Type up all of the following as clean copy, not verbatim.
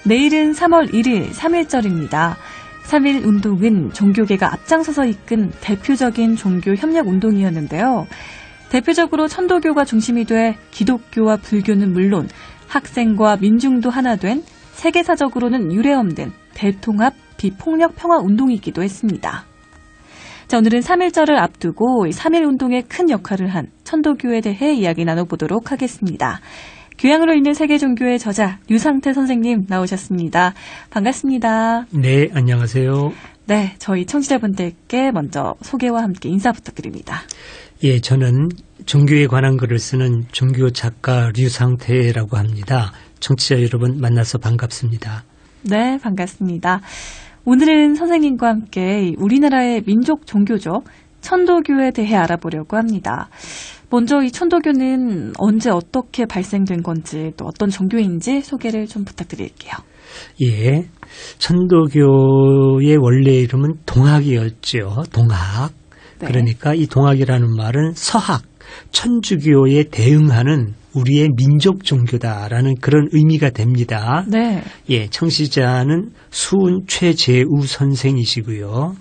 내일은 3월 1일 3.1절입니다. 3.1 운동은 종교계가 앞장서서 이끈 대표적인 종교 협력 운동이었는데요. 대표적으로 천도교가 중심이 돼 기독교와 불교는 물론 학생과 민중도 하나 된 세계사적으로는 유례없는 대통합 비폭력 평화 운동이기도 했습니다. 자, 오늘은 3.1절을 앞두고 3.1 운동에 큰 역할을 한 천도교에 대해 이야기 나눠보도록 하겠습니다. 교양으로 있는 세계 종교의 저자 류상태 선생님 나오셨습니다. 반갑습니다. 네, 안녕하세요. 네, 저희 청취자분들께 먼저 소개와 함께 인사 부탁드립니다. 예, 저는 종교에 관한 글을 쓰는 종교 작가 류상태라고 합니다. 청취자 여러분 만나서 반갑습니다. 네, 반갑습니다. 오늘은 선생님과 함께 우리나라의 민족 종교죠. 천도교에 대해 알아보려고 합니다. 먼저 이 천도교는 언제 어떻게 발생된 건지 또 어떤 종교인지 소개를 좀 부탁드릴게요. 예, 천도교의 원래 이름은 동학이었죠. 동학. 네. 그러니까 이 동학이라는 말은 서학, 천주교에 대응하는 우리의 민족 종교다라는 그런 의미가 됩니다. 네. 예, 청취자는 수은 최재우 선생이시고요.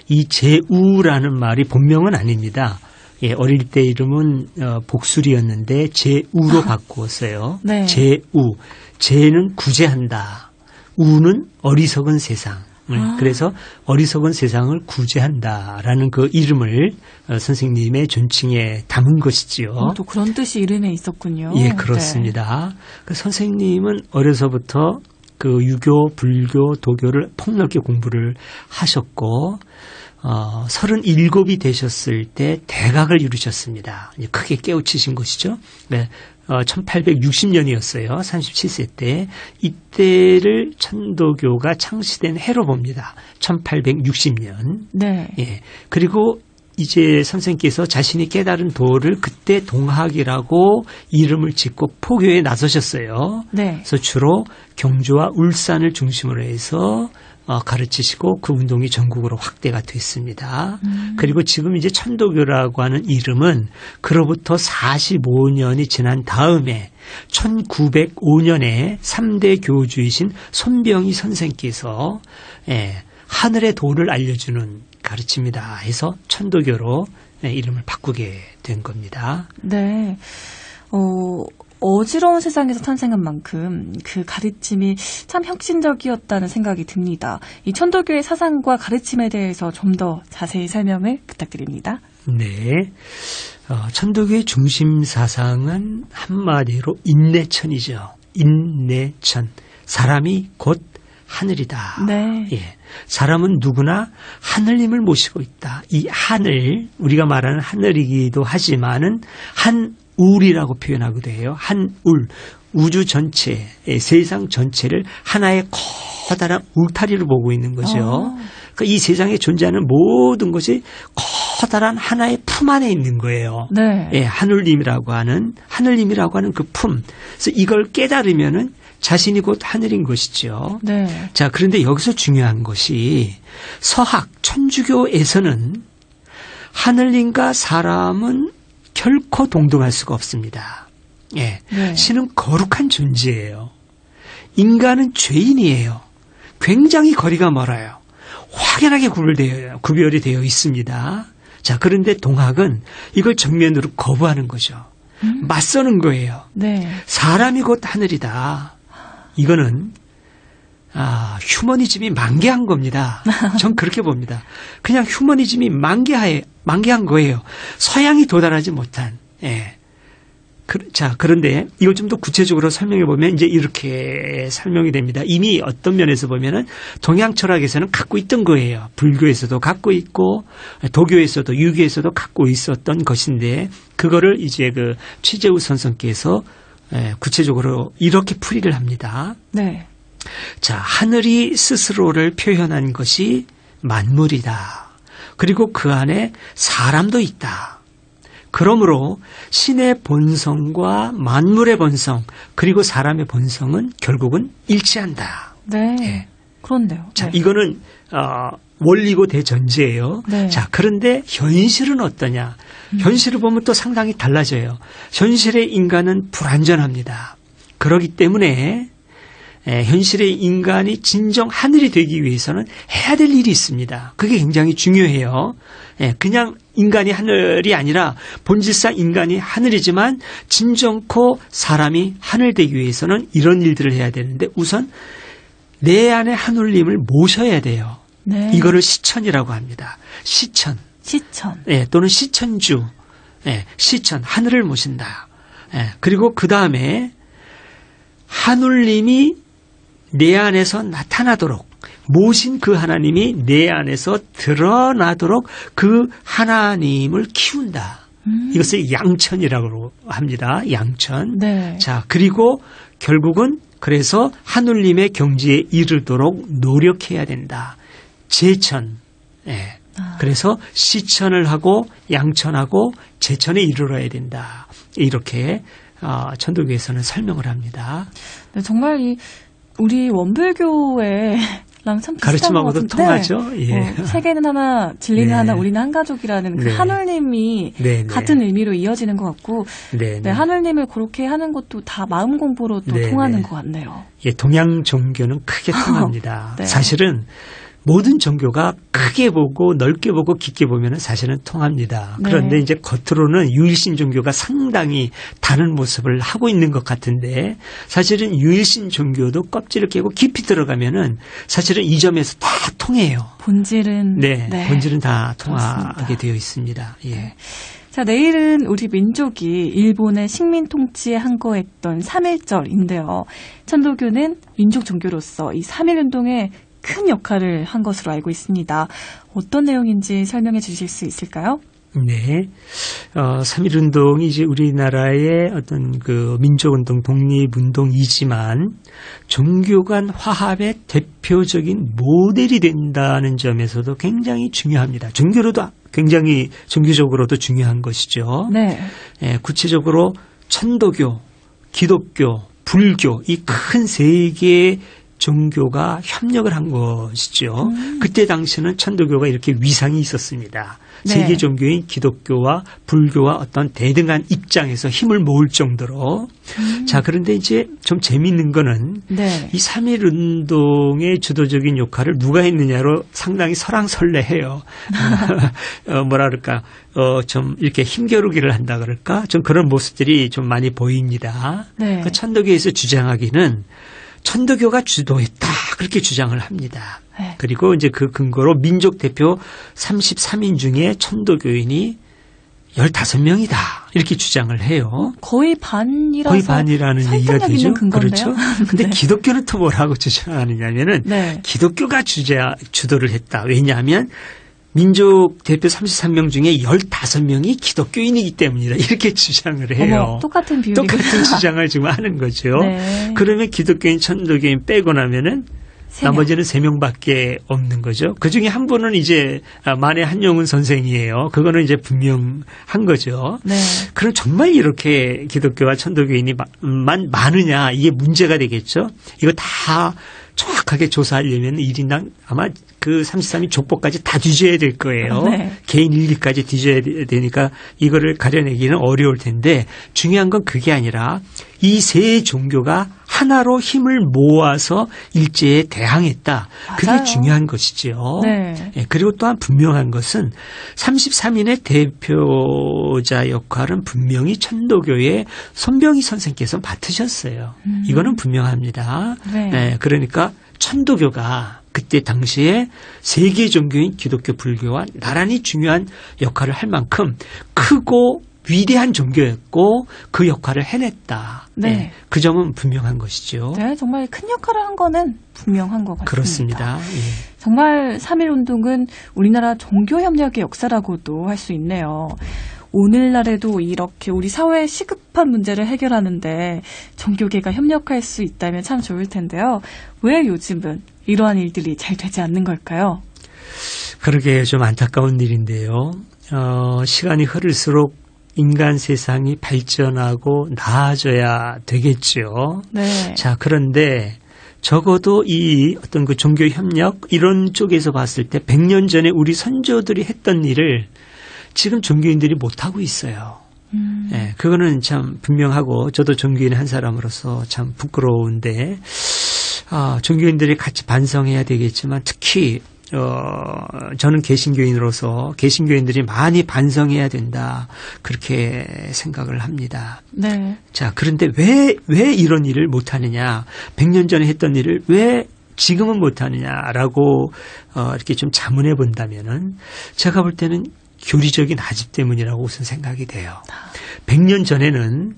이 재우라는 말이 본명은 아닙니다. 예, 어릴 때 이름은 복술이었는데 재우로 바꾸었어요. 네. 재우. 재는 구제한다. 우는 어리석은 세상. 그래서 어리석은 세상을 구제한다라는 그 이름을 선생님의 존칭에 담은 것이지요. 또 그런 뜻이 이름에 있었군요. 예, 그렇습니다. 네. 그 선생님은 어려서부터 그 유교, 불교, 도교를 폭넓게 공부를 하셨고 37이 되셨을 때 대각을 이루셨습니다. 크게 깨우치신 것이죠. 네. 1860년이었어요. 37세 때. 이때를 천도교가 창시된 해로 봅니다. 1860년. 네. 예. 그리고 이제 선생님께서 자신이 깨달은 도를 그때 동학이라고 이름을 짓고 포교에 나서셨어요. 네. 그래서 주로 경주와 울산을 중심으로 해서 가르치시고 그 운동이 전국으로 확대가 됐습니다. 그리고 지금 이제 천도교라고 하는 이름은 그로부터 45년이 지난 다음에 1905년에 3대 교주이신 손병희 선생께서 하늘의 도를 알려주는 가르칩니다 해서 천도교로 이름을 바꾸게 된 겁니다. 네. 어지러운 세상에서 탄생한 만큼 그 가르침이 참 혁신적이었다는 생각이 듭니다. 이 천도교의 사상과 가르침에 대해서 좀 더 자세히 설명을 부탁드립니다. 네. 천도교의 중심 사상은 한마디로 인내천이죠. 인내천. 사람이 곧 하늘이다. 네. 예. 사람은 누구나 하늘님을 모시고 있다. 이 하늘, 우리가 말하는 하늘이기도 하지만은 한울이라고 표현하기도 해요. 한울. 우주 전체, 세상 전체를 하나의 커다란 울타리를 보고 있는 거죠. 그러니까 이 세상에 존재하는 모든 것이 커다란 하나의 품 안에 있는 거예요. 네. 예, 하늘님이라고 하는 그 품. 그래서 이걸 깨달으면은 자신이 곧 하늘인 것이죠. 네. 자, 그런데 여기서 중요한 것이 서학, 천주교에서는 하늘님과 사람은 결코 동등할 수가 없습니다. 예. 네. 신은 거룩한 존재예요. 인간은 죄인이에요. 굉장히 거리가 멀어요. 확연하게 구별이 되어 있습니다. 자, 그런데 동학은 이걸 정면으로 거부하는 거죠. 맞서는 거예요. 네. 사람이 곧 하늘이다. 이거는 휴머니즘이 만개한 겁니다. 전 그렇게 봅니다. 그냥 휴머니즘이 만개한 거예요. 서양이 도달하지 못한. 예. 자, 그런데 이걸 좀 더 구체적으로 설명해 보면 이제 이렇게 설명이 됩니다. 이미 어떤 면에서 보면은 동양 철학에서는 갖고 있던 거예요. 불교에서도 갖고 있고 도교에서도 유교에서도 갖고 있었던 것인데 그거를 이제 그 최재우 선생께서 구체적으로 이렇게 풀이를 합니다. 네. 자, 하늘이 스스로를 표현한 것이 만물이다. 그리고 그 안에 사람도 있다. 그러므로 신의 본성과 만물의 본성 그리고 사람의 본성은 결국은 일치한다. 네. 예. 그런데요. 자, 네. 이거는 원리고 대전제예요. 네. 자, 그런데 현실은 어떠냐? 현실을 보면 또 상당히 달라져요. 현실의 인간은 불완전합니다. 그렇기 때문에 현실의 인간이 진정 하늘이 되기 위해서는 해야 될 일이 있습니다. 그게 굉장히 중요해요. 그냥 인간이 하늘이 아니라 본질상 인간이 하늘이지만 진정코 사람이 하늘 되기 위해서는 이런 일들을 해야 되는데 우선 내 안에 하늘님을 모셔야 돼요. 네. 이거를 시천이라고 합니다. 시천. 또는 시천주. 시천, 하늘을 모신다. 그리고 그 다음에 하늘님이 내 안에서 나타나도록 모신 그 하나님이 내 안에서 드러나도록 그 하나님을 키운다. 이것을 양천이라고 합니다. 양천. 네. 자, 그리고 결국은 그래서 하늘님의 경지에 이르도록 노력해야 된다. 제천. 그래서 시천을 하고 양천하고 제천에 이르러야 된다. 이렇게 천도교에서는 설명을 합니다. 네, 정말 우리 원불교의 참 비슷한 가르침하고도 것 같은데 통하죠. 예. 세계는 하나, 진리는 네. 하나, 우리는 한 가족이라는 그 네. 하늘님이 네, 네. 같은 의미로 이어지는 것 같고 네, 네, 하늘님을 그렇게 하는 것도 다 마음 공부로 또 네, 통하는 네. 것 같네요. 예, 동양 종교는 크게 통합니다. 네. 사실은 모든 종교가 크게 보고 넓게 보고 깊게 보면 사실은 통합니다. 네. 그런데 이제 겉으로는 유일신 종교가 상당히 다른 모습을 하고 있는 것 같은데 사실은 유일신 종교도 껍질을 깨고 깊이 들어가면은 사실은 이 점에서 다 통해요. 본질은 본질은 다 통하게 그렇습니다. 되어 있습니다. 예. 자, 내일은 우리 민족이 일본의 식민 통치에 항거했던 3.1절인데요. 천도교는 민족 종교로서 이 3.1운동에 큰 역할을 한 것으로 알고 있습니다. 어떤 내용인지 설명해 주실 수 있을까요? 네. 3.1운동이 이제 우리나라의 어떤 그 민족운동, 독립운동이지만 종교 간 화합의 대표적인 모델이 된다는 점에서도 굉장히 중요합니다. 종교로도 굉장히 종교적으로도 중요한 것이죠. 네. 구체적으로 천도교, 기독교, 불교 이 큰 세 개의 종교가 협력을 한 것이죠. 그때 당시에는 천도교가 이렇게 위상이 있었습니다. 네. 세계 종교인 기독교와 불교와 어떤 대등한 입장에서 힘을 모을 정도로. 자, 그런데 이제 좀 재미있는 거는 네. 이 3.1운동의 주도적인 역할을 누가 했느냐로 상당히 설왕설래해요. 뭐라 그럴까, 좀 이렇게 힘겨루기를 한다 그럴까? 좀 그런 모습들이 좀 많이 보입니다. 네. 그 천도교에서 주장하기는 천도교가 주도했다. 그렇게 주장을 합니다. 네. 그리고 이제 그 근거로 민족 대표 33인 중에 천도교인이 15명이다. 이렇게 주장을 해요. 거의 반이라서 거의 반이라는 얘기가 설득력 되죠. 있는 근거인데요. 그렇죠. 근데 네. 기독교는 또 뭐라고 주장하느냐면은 네. 기독교가 주도를 했다. 왜냐하면 민족 대표 33명 중에 15명이 기독교인이기 때문이다. 이렇게 주장을 해요. 어머, 똑같은 비율이 똑같은 주장을 지금 하는 거죠. 네. 그러면 기독교인, 천도교인 빼고 나면은 3명. 나머지는 3명밖에 없는 거죠. 그 중에 한 분은 이제 만해 한용운 선생이에요. 그거는 이제 분명한 거죠. 네. 그럼 정말 이렇게 기독교와 천도교인이 많으냐 이게 문제가 되겠죠. 이거 다 정확하게 조사하려면 1인당 아마 그 33인 족보까지 다 뒤져야 될 거예요. 네. 개인 일기까지 뒤져야 되니까 이거를 가려내기는 어려울 텐데 중요한 건 그게 아니라 이 세 종교가 하나로 힘을 모아서 일제에 대항했다. 그게 맞아요. 중요한 것이죠. 네. 그리고 또한 분명한 것은 33인의 대표자 역할은 분명히 천도교의 손병희 선생께서 맡으셨어요. 이거는 분명합니다. 네. 그러니까 천도교가 그때 당시에 세계 종교인 기독교, 불교와 나란히 중요한 역할을 할 만큼 크고 위대한 종교였고 그 역할을 해냈다. 네. 그 점은 분명한 것이죠. 네, 정말 큰 역할을 한 거는 분명한 것 같습니다. 그렇습니다. 정말 3.1운동은 우리나라 종교협력의 역사라고도 할 수 있네요. 오늘날에도 이렇게 우리 사회의 시급한 문제를 해결하는데 종교계가 협력할 수 있다면 참 좋을 텐데요. 왜 요즘은 이러한 일들이 잘 되지 않는 걸까요? 그러게 좀 안타까운 일인데요. 시간이 흐를수록 인간 세상이 발전하고 나아져야 되겠죠. 네. 자, 그런데 적어도 이 어떤 그 종교 협력 이런 쪽에서 봤을 때 100년 전에 우리 선조들이 했던 일을 지금 종교인들이 못하고 있어요. 네, 그거는 참 분명하고 저도 종교인 한 사람으로서 참 부끄러운데 종교인들이 같이 반성해야 되겠지만 특히 저는 개신교인으로서 개신교인들이 많이 반성해야 된다. 그렇게 생각을 합니다. 네. 자, 그런데 왜 이런 일을 못하느냐. 100년 전에 했던 일을 왜 지금은 못하느냐라고 이렇게 좀 자문해 본다면은 제가 볼 때는 교리적인 아집 때문이라고 우선 생각이 돼요. 100년 전에는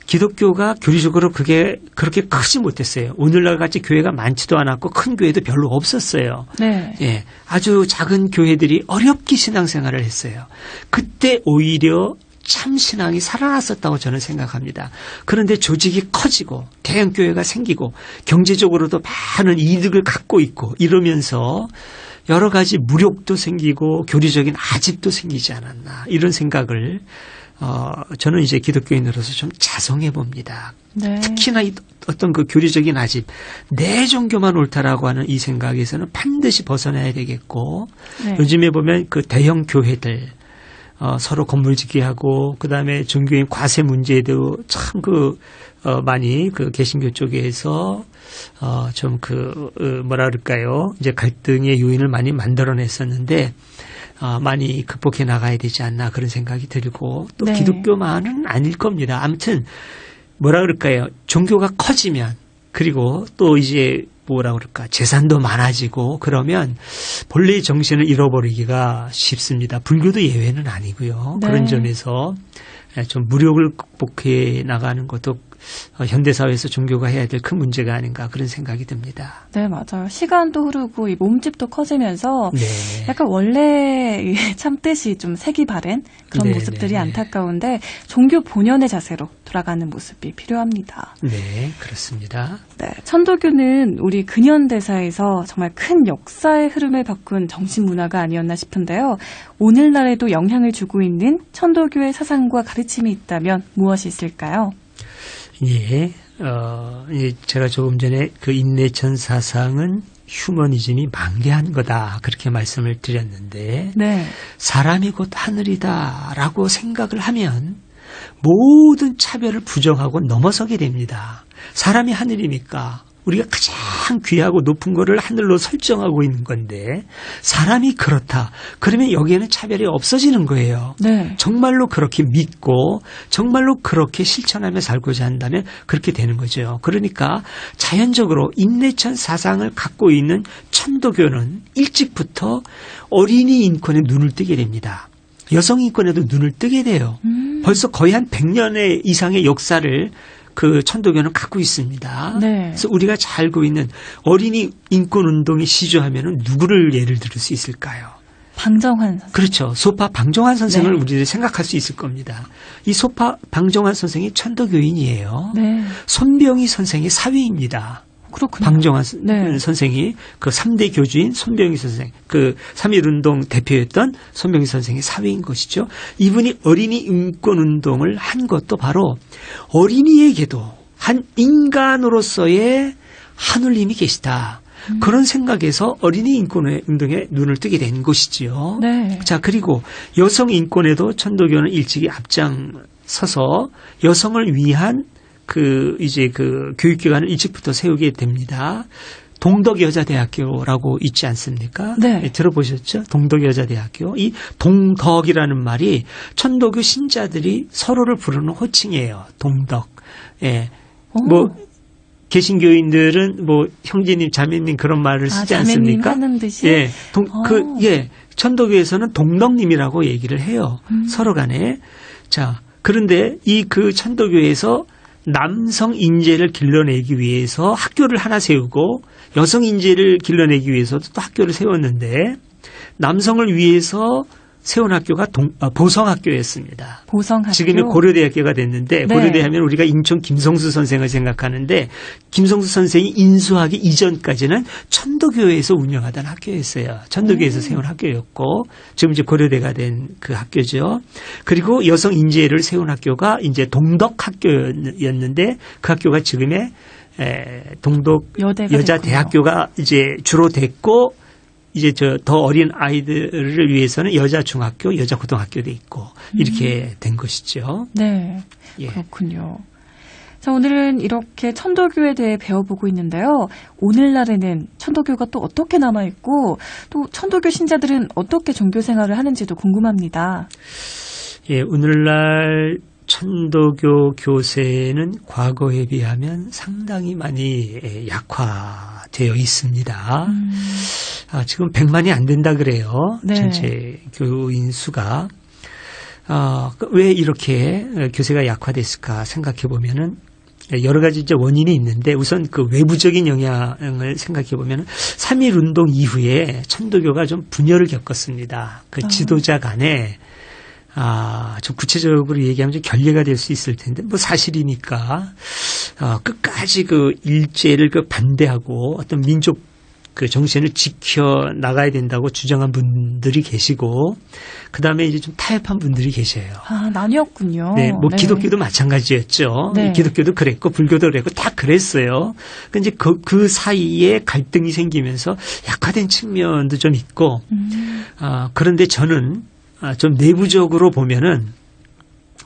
기독교가 교리적으로 그게 그렇게 크지 못했어요. 오늘날 같이 교회가 많지도 않았고 큰 교회도 별로 없었어요. 네. 예, 아주 작은 교회들이 어렵게 신앙생활을 했어요. 그때 오히려 참 신앙이 살아났었다고 저는 생각합니다. 그런데 조직이 커지고 대형 교회가 생기고 경제적으로도 많은 이득을 갖고 있고 이러면서 여러 가지 무력도 생기고 교리적인 아집도 생기지 않았나 이런 생각을 저는 이제 기독교인으로서 좀 자성해 봅니다. 네. 특히나 어떤 그 교리적인 아집, 내 종교만 옳다라고 하는 이 생각에서는 반드시 벗어나야 되겠고, 네. 요즘에 보면 그 대형 교회들, 서로 건물 짓기 하고, 그 다음에 종교인 과세 문제도 참 많이 그 개신교 쪽에서, 뭐라 그럴까요? 이제 갈등의 요인을 많이 만들어냈었는데, 많이 극복해 나가야 되지 않나 그런 생각이 들고 또 네. 기독교만은 아닐 겁니다. 아무튼 뭐라 그럴까요? 종교가 커지면 그리고 또 이제 뭐라 그럴까 재산도 많아지고 그러면 본래의 정신을 잃어버리기가 쉽습니다. 불교도 예외는 아니고요. 네. 그런 점에서 좀 무력을 극복해 나가는 것도 현대사회에서 종교가 해야 될 큰 문제가 아닌가 그런 생각이 듭니다. 네, 맞아요. 시간도 흐르고 이 몸집도 커지면서 네. 약간 원래 참뜻이 좀 색이 바른 그런 네, 모습들이 네, 네. 안타까운데 종교 본연의 자세로 돌아가는 모습이 필요합니다. 네, 그렇습니다. 네, 천도교는 우리 근현대사에서 정말 큰 역사의 흐름을 바꾼 정신문화가 아니었나 싶은데요. 오늘날에도 영향을 주고 있는 천도교의 사상과 가르침이 있다면 무엇이 있을까요? 예, 제가 조금 전에 그 인내천 사상은 휴머니즘이 만개한 거다. 그렇게 말씀을 드렸는데, 네. 사람이 곧 하늘이다라고 생각을 하면 모든 차별을 부정하고 넘어서게 됩니다. 사람이 하늘이니까 우리가 가장 귀하고 높은 거를 하늘로 설정하고 있는 건데 사람이 그렇다. 그러면 여기에는 차별이 없어지는 거예요. 네. 정말로 그렇게 믿고 정말로 그렇게 실천하며 살고자 한다면 그렇게 되는 거죠. 그러니까 자연적으로 인내천 사상을 갖고 있는 천도교는 일찍부터 어린이 인권에 눈을 뜨게 됩니다. 여성 인권에도 눈을 뜨게 돼요. 벌써 거의 한 100년의 이상의 역사를 그 천도교는 갖고 있습니다. 네. 그래서 우리가 잘 알고 있는 어린이 인권 운동이 시조하면은 누구를 예를 들을 수 있을까요? 방정환 선생. 그렇죠. 소파 방정환 선생을 네. 우리들이 생각할 수 있을 겁니다. 이 소파 방정환 선생이 천도교인이에요. 네. 손병희 선생의 사위입니다. 그렇군요. 방정환 네. 선생이 그 3대 교주인 손병희 선생, 그 3.1운동 대표였던 손병희 선생의 사위인 것이죠. 이분이 어린이 인권운동을 한 것도 바로 어린이에게도 한 인간으로서의 하늘님이 계시다. 그런 생각에서 어린이 인권운동에 눈을 뜨게 된 것이지요. 네. 자, 그리고 여성 인권에도 천도교는 일찍이 앞장서서 여성을 위한 이제 교육기관을 일찍부터 세우게 됩니다. 동덕여자대학교라고 있지 않습니까? 네. 들어보셨죠? 동덕여자대학교. 이 동덕이라는 말이 천도교 신자들이 서로를 부르는 호칭이에요. 동덕. 예. 개신교인들은 형제님, 자매님 그런 말을 쓰지 자매님 않습니까? 하는 듯이? 예. 천도교에서는 동덕님이라고 얘기를 해요. 서로 간에. 자, 그런데 그 천도교에서 남성 인재를 길러내기 위해서 학교를 하나 세우고 여성 인재를 길러내기 위해서도 또 학교를 세웠는데 남성을 위해서 세운 학교가 보성학교였습니다. 보성학교. 지금은 고려대학교가 됐는데 네. 고려대 하면 우리가 인천 김성수 선생을 생각하는데 김성수 선생이 인수하기 이전까지는 천도교에서 운영하던 학교였어요. 천도교에서 세운 학교였고 지금 이제 고려대가 된 그 학교죠. 그리고 여성 인재를 세운 학교가 이제 동덕학교였는데 그 학교가 지금의 동덕 여자대학교가 이제 주로 됐고 이제 더 어린 아이들을 위해서는 여자 중학교, 여자 고등학교도 있고 이렇게 된 것이죠. 네, 예. 그렇군요. 자, 오늘은 이렇게 천도교에 대해 배워보고 있는데요. 오늘날에는 천도교가 또 어떻게 남아있고 또 천도교 신자들은 어떻게 종교 생활을 하는지도 궁금합니다. 예, 오늘날 천도교 교세는 과거에 비하면 상당히 많이 약화되어 있습니다. 지금 100만이 안 된다 그래요. 네. 전체 교인 수가. 왜 이렇게 교세가 약화됐을까 생각해 보면은 여러 가지 이제 원인이 있는데 우선 그 외부적인 영향을 생각해 보면은 3.1 운동 이후에 천도교가 좀 분열을 겪었습니다. 그 지도자 간에 좀 구체적으로 얘기하면 좀 결례가 될 수 있을 텐데, 뭐 사실이니까, 끝까지 그 일제를 그 반대하고 어떤 민족 그 정신을 지켜 나가야 된다고 주장한 분들이 계시고, 그 다음에 이제 좀 타협한 분들이 계셔요. 나뉘었군요. 네, 뭐 네. 기독교도 마찬가지였죠. 네. 기독교도 그랬고, 불교도 그랬고, 다 그랬어요. 근데 그 사이에 갈등이 생기면서 약화된 측면도 좀 있고, 그런데 저는 좀 내부적으로 보면은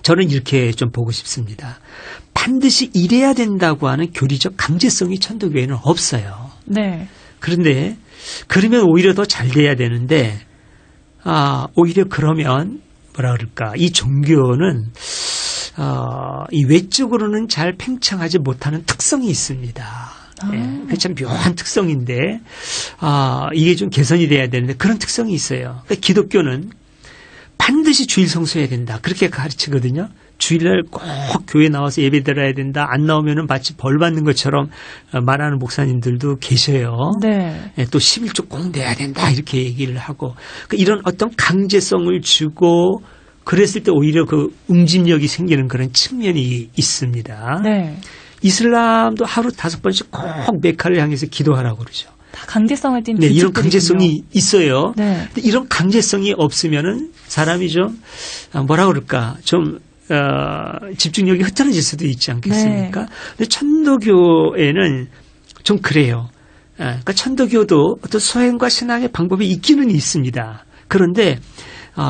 저는 이렇게 좀 보고 싶습니다. 반드시 이래야 된다고 하는 교리적 강제성이 천도교에는 없어요. 네. 그런데 그러면 오히려 더 잘 돼야 되는데 오히려 그러면 뭐라 그럴까 이 종교는 이 외적으로는 잘 팽창하지 못하는 특성이 있습니다. 예, 그게 참 묘한 특성인데 이게 좀 개선이 돼야 되는데 그런 특성이 있어요. 그러니까 기독교는 반드시 주일 성수해야 된다. 그렇게 가르치거든요. 주일날 꼭 교회 나와서 예배 드려야 된다. 안 나오면은 마치 벌 받는 것처럼 말하는 목사님들도 계셔요. 네. 예, 또 11조 꼭 내야 된다. 이렇게 얘기를 하고. 그러니까 이런 어떤 강제성을 주고 그랬을 때 오히려 그 응집력이 생기는 그런 측면이 있습니다. 네. 이슬람도 하루 5번씩 꼭 메카를 향해서 기도하라고 그러죠. 다 강제성을 띈 네, 이런 규칙들이군요. 강제성이 있어요. 네. 근데 이런 강제성이 없으면은 사람이 좀 뭐라 그럴까 좀 집중력이 흐트러질 수도 있지 않겠습니까? 네. 근데 천도교에는 좀 그래요. 그러니까 천도교도 어떤 소행과 신앙의 방법이 있기는 있습니다. 그런데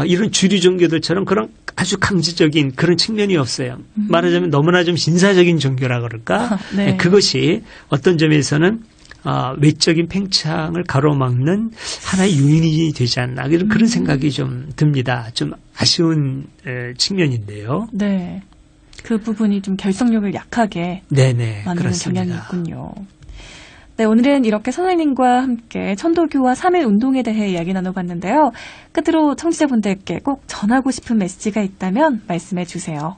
이런 주류 종교들처럼 그런 아주 강제적인 그런 측면이 없어요. 말하자면 너무나 좀 신사적인 종교라 그럴까? 네. 그것이 어떤 점에서는 외적인 팽창을 가로막는 하나의 요인이 되지 않나 그런 생각이 좀 듭니다. 좀 아쉬운 측면인데요. 네. 그 부분이 좀 결속력을 약하게 네네 만드는 그렇습니다. 경향이 있군요. 네, 오늘은 이렇게 선생님과 함께 천도교와 3.1 운동에 대해 이야기 나눠봤는데요. 끝으로 청취자분들께 꼭 전하고 싶은 메시지가 있다면 말씀해 주세요.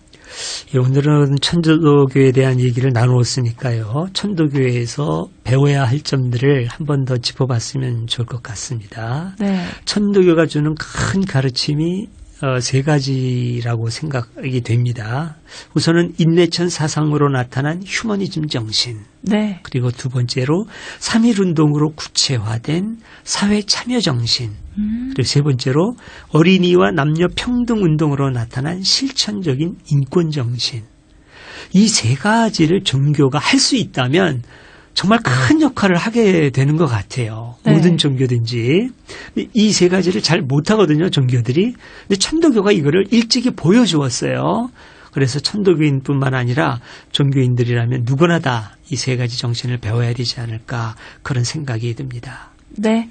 예, 오늘은 천도교에 대한 얘기를 나누었으니까요. 천도교에서 배워야 할 점들을 한 번 더 짚어봤으면 좋을 것 같습니다. 네. 천도교가 주는 큰 가르침이 3가지라고 생각이 됩니다. 우선은 인내천 사상으로 나타난 휴머니즘 정신. 네. 그리고 두 번째로 3.1 운동으로 구체화된 사회 참여 정신. 그리고 세 번째로 어린이와 남녀 평등 운동으로 나타난 실천적인 인권 정신. 이 3가지를 종교가 할 수 있다면 정말 큰 역할을 하게 되는 것 같아요. 네. 모든 종교든지. 이 3가지를 잘 못하거든요, 종교들이. 근데 천도교가 이거를 일찍이 보여주었어요. 그래서 천도교인뿐만 아니라 종교인들이라면 누구나 다 이 3가지 정신을 배워야 되지 않을까 그런 생각이 듭니다. 네.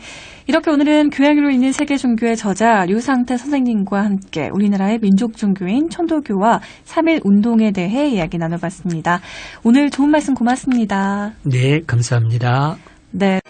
이렇게 오늘은 교양으로 있는 세계 종교의 저자 류상태 선생님과 함께 우리나라의 민족 종교인 천도교와 3.1 운동에 대해 이야기 나눠봤습니다. 오늘 좋은 말씀 고맙습니다. 네, 감사합니다. 네.